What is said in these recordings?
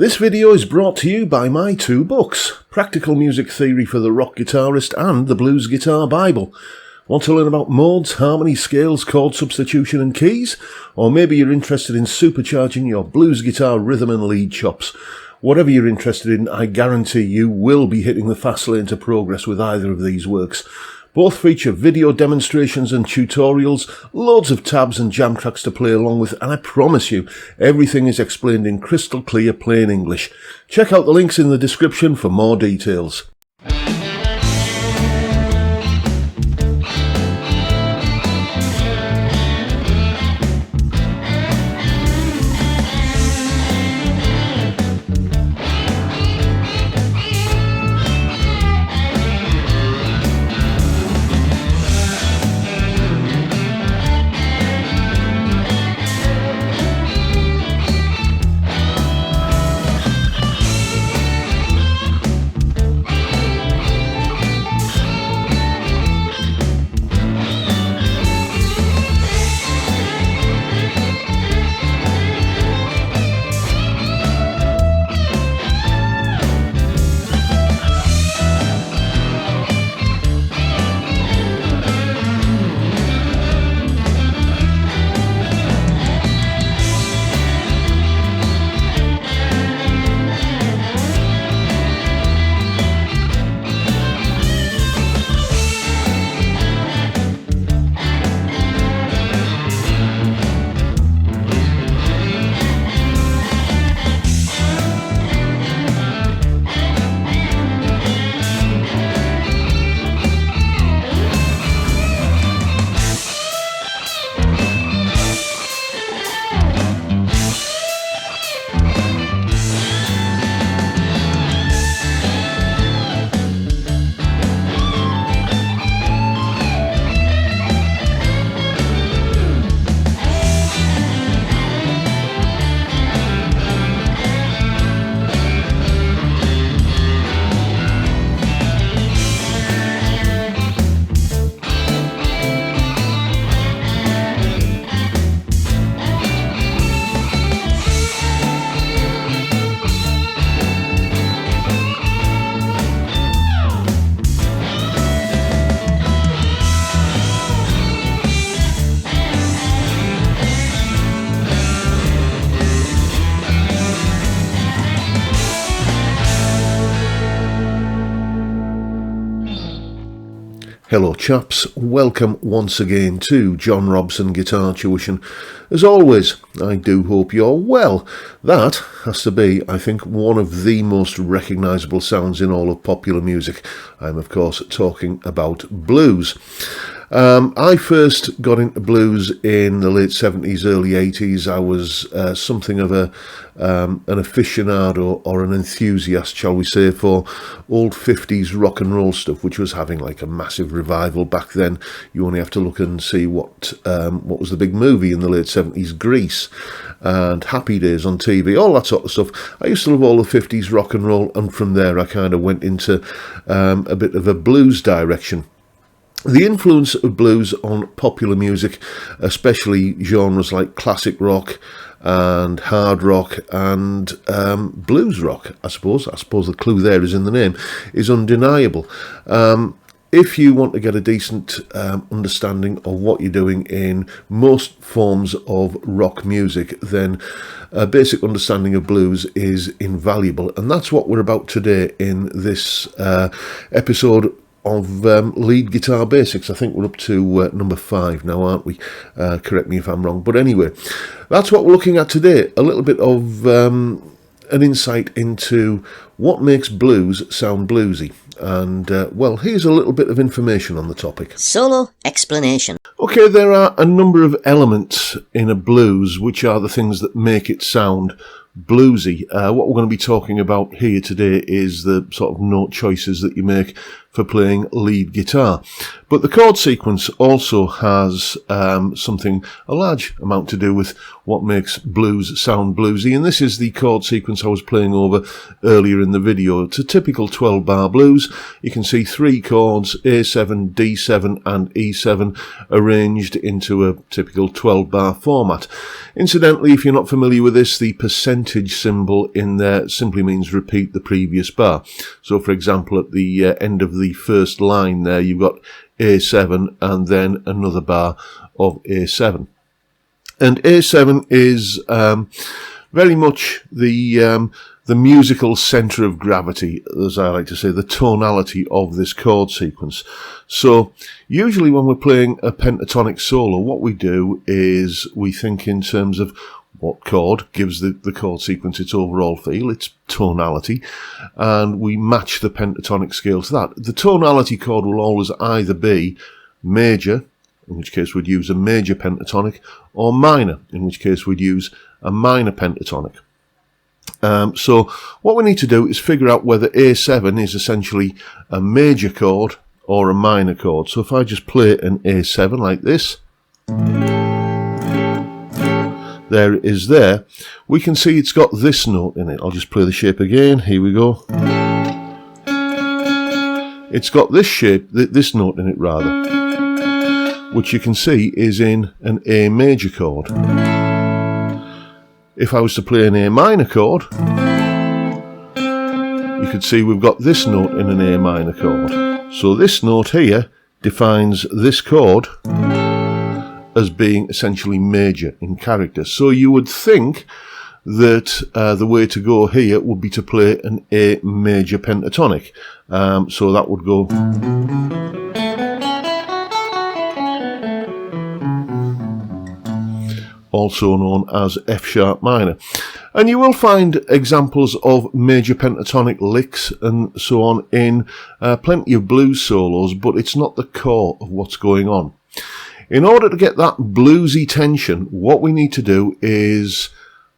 This video is brought to you by my two books, Practical Music Theory for the Rock Guitarist and The Blues Guitar Bible. Want to learn about modes, harmony, scales, chord substitution and keys? Or maybe you're interested in supercharging your blues guitar rhythm and lead chops. Whatever you're interested in, I guarantee you will be hitting the fast lane to progress with either of these works. Both feature video demonstrations and tutorials, loads of tabs and jam tracks to play along with, and I promise you, everything is explained in crystal clear plain English. Check out the links in the description for more details. Hello chaps, welcome once again to John Robson Guitar Tuition. As always, I do hope you're well. That has to be, I think, one of the most recognisable sounds in all of popular music. I'm of course talking about blues. I first got into blues in the late 70s, early 80s. I was something of an aficionado or an enthusiast, shall we say, for old 50s rock and roll stuff, which was having like a massive revival back then. You only have to look and see what was the big movie in the late 70s, Grease, and Happy Days on TV, all that sort of stuff. I used to love all the 50s rock and roll, and from there I kind of went into a bit of a blues direction. The influence of blues on popular music, especially genres like classic rock and hard rock and blues rock, I suppose the clue there is in the name, is undeniable. If you want to get a decent understanding of what you're doing in most forms of rock music, then a basic understanding of blues is invaluable. And that's what we're about today in this episode of lead guitar basics. I think we're up to number 5 now, aren't we? Correct me if I'm wrong. But anyway, that's what we're looking at today. A little bit of an insight into what makes blues sound bluesy. And, well, here's a little bit of information on the topic. Solo explanation. Okay, there are a number of elements in a blues which are the things that make it sound bluesy. What we're going to be talking about here today is the sort of note choices that you make for playing lead guitar. But the chord sequence also has something, a large amount to do with what makes blues sound bluesy, and this is the chord sequence I was playing over earlier in the video. It's a typical 12-bar blues. You can see 3 chords, A7, D7 and E7, arranged into a typical 12-bar format. Incidentally, if you're not familiar with this, the percentage symbol in there simply means repeat the previous bar. So for example, at the end of the first line there, you've got A7 and then another bar of A7. And A7 is very much the musical centre of gravity, as I like to say, the tonality of this chord sequence. So usually when we're playing a pentatonic solo, what we do is we think in terms of what chord gives the chord sequence its overall feel, its tonality, and we match the pentatonic scale to that. The tonality chord will always either be major, in which case we'd use a major pentatonic, or minor, in which case we'd use a minor pentatonic. So what we need to do is figure out whether A7 is essentially a major chord or a minor chord. So if I just play an A7 like this, there it is there, we can see it's got this note in it. I'll just play the shape again. Here we go. It's got this shape, this note in it rather, which you can see is in an A major chord. If I was to play an A minor chord, you could see we've got this note in an A minor chord. So this note here defines this chord as being essentially major in character. So you would think that the way to go here would be to play an A major pentatonic. So that would go, also known as F sharp minor. And you will find examples of major pentatonic licks and so on in plenty of blues solos, but it's not the core of what's going on. In order to get that bluesy tension, what we need to do is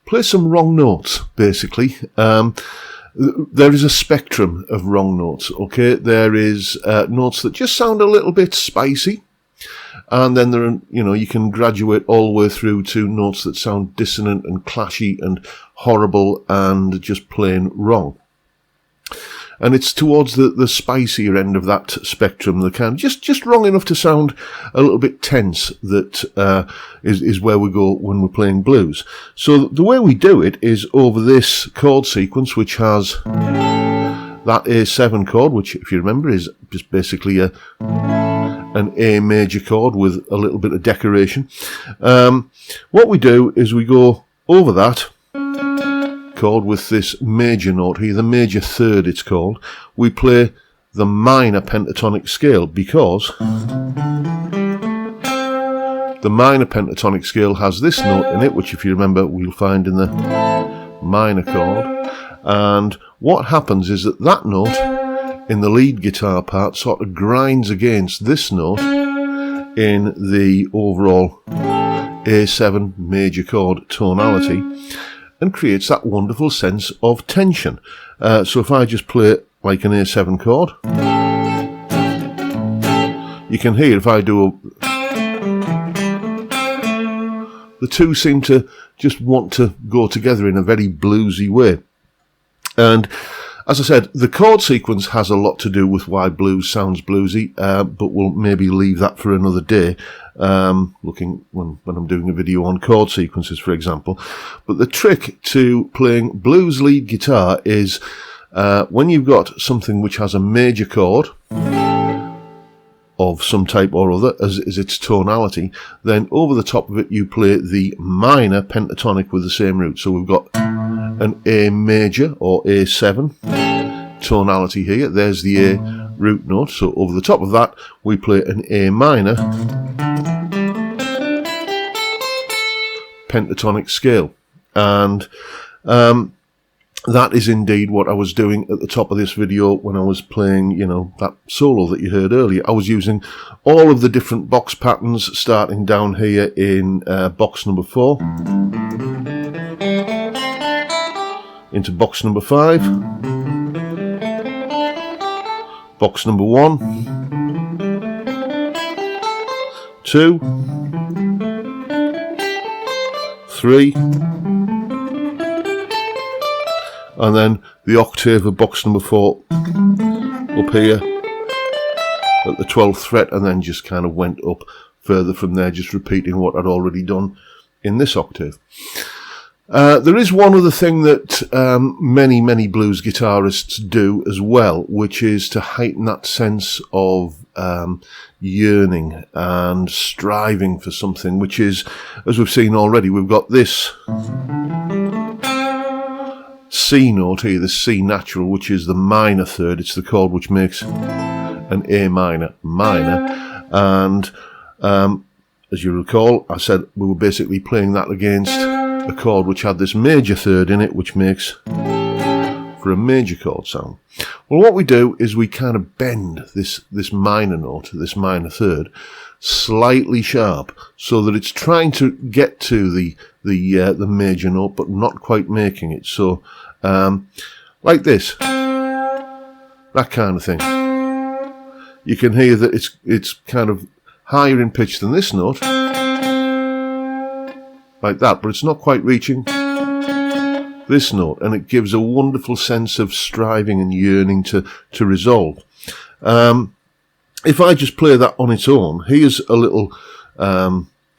play some wrong notes, basically. There is a spectrum of wrong notes, okay? There is notes that just sound a little bit spicy, and then there are, you can graduate all the way through to notes that sound dissonant and clashy and horrible and just plain wrong. And it's towards the spicier end of that spectrum, the kind just wrong enough to sound a little bit tense, that is where we go when we're playing blues. So the way we do it is over this chord sequence, which has that A7 chord, which, if you remember, is just basically an A major chord with a little bit of decoration. What we do is we go over that chord with this major note here, the major third it's called. We play the minor pentatonic scale, because the minor pentatonic scale has this note in it, which, if you remember, we'll find in the minor chord. And what happens is that note in the lead guitar part sort of grinds against this note in the overall A7 major chord tonality, and creates that wonderful sense of tension. So if I just play it like an A7 chord, you can hear if I do the two seem to just want to go together in a very bluesy way. And as I said, the chord sequence has a lot to do with why blues sounds bluesy, but we'll maybe leave that for another day, looking when I'm doing a video on chord sequences, for example. But the trick to playing blues lead guitar is when you've got something which has a major chord of some type or other as its tonality, then over the top of it you play the minor pentatonic with the same root. So we've got an A major or A7 tonality here. There's the A root note. So over the top of that we play an A minor pentatonic scale. And that is indeed what I was doing at the top of this video when I was playing, that solo that you heard earlier. I was using all of the different box patterns, starting down here in box number 4, into box number 5, box number 1, 2, 3, and then the octave of box number 4 up here at the 12th fret, and then just kind of went up further from there, just repeating what I'd already done in this octave. There is one other thing that many blues guitarists do as well, which is to heighten that sense of yearning and striving for something, which is, as we've seen already, we've got this C note here, the C natural, which is the minor third. It's the chord which makes an A minor minor, and as you recall, I said we were basically playing that against a chord which had this major third in it, which makes for a major chord sound. Well, what we do is we kind of bend this minor note, this minor third, slightly sharp, so that it's trying to get to the major note, but not quite making it. So, like this, that kind of thing. You can hear that it's kind of higher in pitch than this note, like that, but it's not quite reaching this note, and it gives a wonderful sense of striving and yearning to resolve. If I just play that on its own, here's a little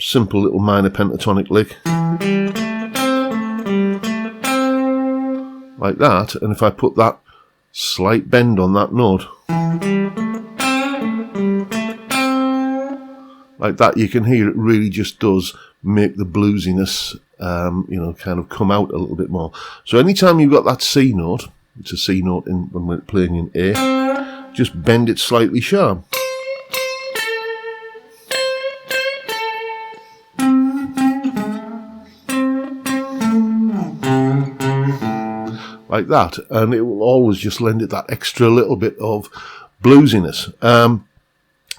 simple little minor pentatonic lick, like that, and if I put that slight bend on that note, like that, you can hear it really just does make the bluesiness, you know, kind of come out a little bit more. So anytime you've got that C note, it's a C note when we're playing in A, just bend it slightly sharp. Like that, and it will always just lend it that extra little bit of bluesiness.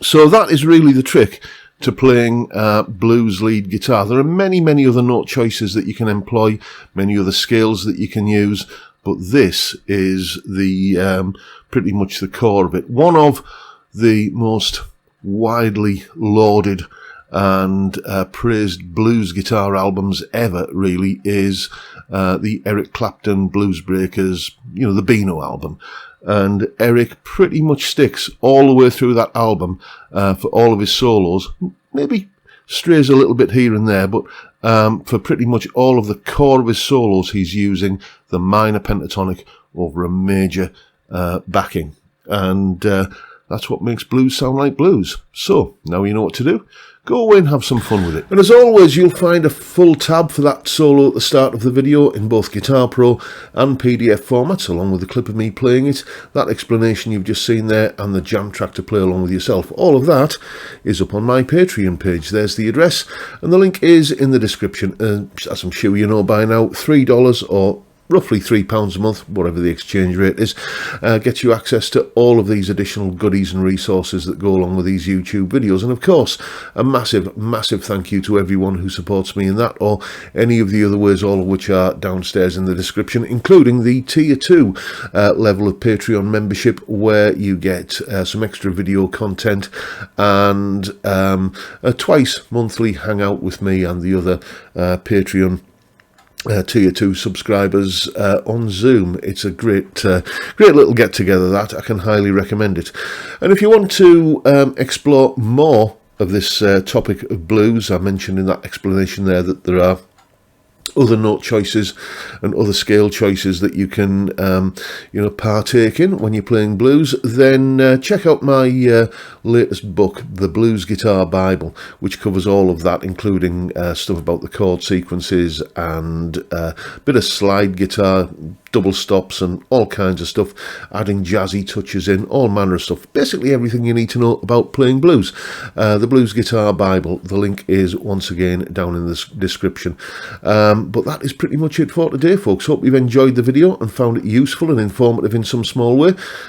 So that is really the trick to playing blues lead guitar. There are many other note choices that you can employ, many other scales that you can use, but this is the pretty much the core of it. One of the most widely lauded and praised blues guitar albums ever, really, is the Eric Clapton Blues Breakers, you know, the Beano album. And Eric pretty much sticks all the way through that album for all of his solos. Maybe strays a little bit here and there, but for pretty much all of the core of his solos, he's using the minor pentatonic over a major backing. And that's what makes blues sound like blues. So, now you know what to do. Go away and have some fun with it. And as always, you'll find a full tab for that solo at the start of the video in both Guitar Pro and PDF formats, along with a clip of me playing it, that explanation you've just seen there, and the jam track to play along with yourself. All of that is up on my Patreon page. There's the address, and the link is in the description. As I'm sure you know by now, $3 or roughly £3 a month, whatever the exchange rate is, gets you access to all of these additional goodies and resources that go along with these YouTube videos. And of course, a massive thank you to everyone who supports me in that, or any of the other ways, all of which are downstairs in the description, including the Tier 2 level of Patreon membership, where you get some extra video content and a twice monthly hangout with me and the other Patreon Tier 2 subscribers on Zoom. It's a great little get together that I can highly recommend it. And if you want to explore more of this topic of blues, I mentioned in that explanation there that there are other note choices and other scale choices that you can you know, partake in when you're playing blues, then check out my latest book, The Blues Guitar Bible, which covers all of that, including stuff about the chord sequences and a bit of slide guitar, double stops and all kinds of stuff, adding jazzy touches in, all manner of stuff. Basically everything you need to know about playing blues. The Blues Guitar Bible, the link is once again down in the description. But that is pretty much it for today, folks. Hope you've enjoyed the video and found it useful and informative in some small way,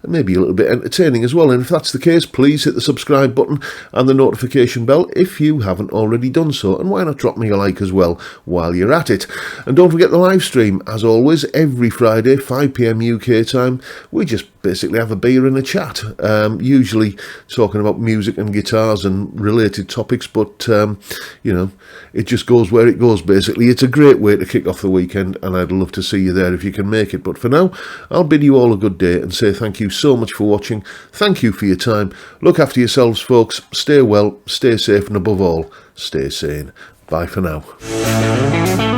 and maybe a little bit entertaining as well. And if that's the case, please hit the subscribe button and the notification bell if you haven't already done so, and why not drop me a like as well while you're at it. And don't forget the live stream, as always, every Friday Friday, 5 p.m. UK time, we just basically have a beer and a chat, usually talking about music and guitars and related topics, but you know, it just goes where it goes basically. It's a great way to kick off the weekend, and I'd love to see you there if you can make it. But for now, I'll bid you all a good day and say thank you so much for watching. Thank you for your time. Look after yourselves, folks. Stay well, stay safe, and above all, stay sane. Bye for now.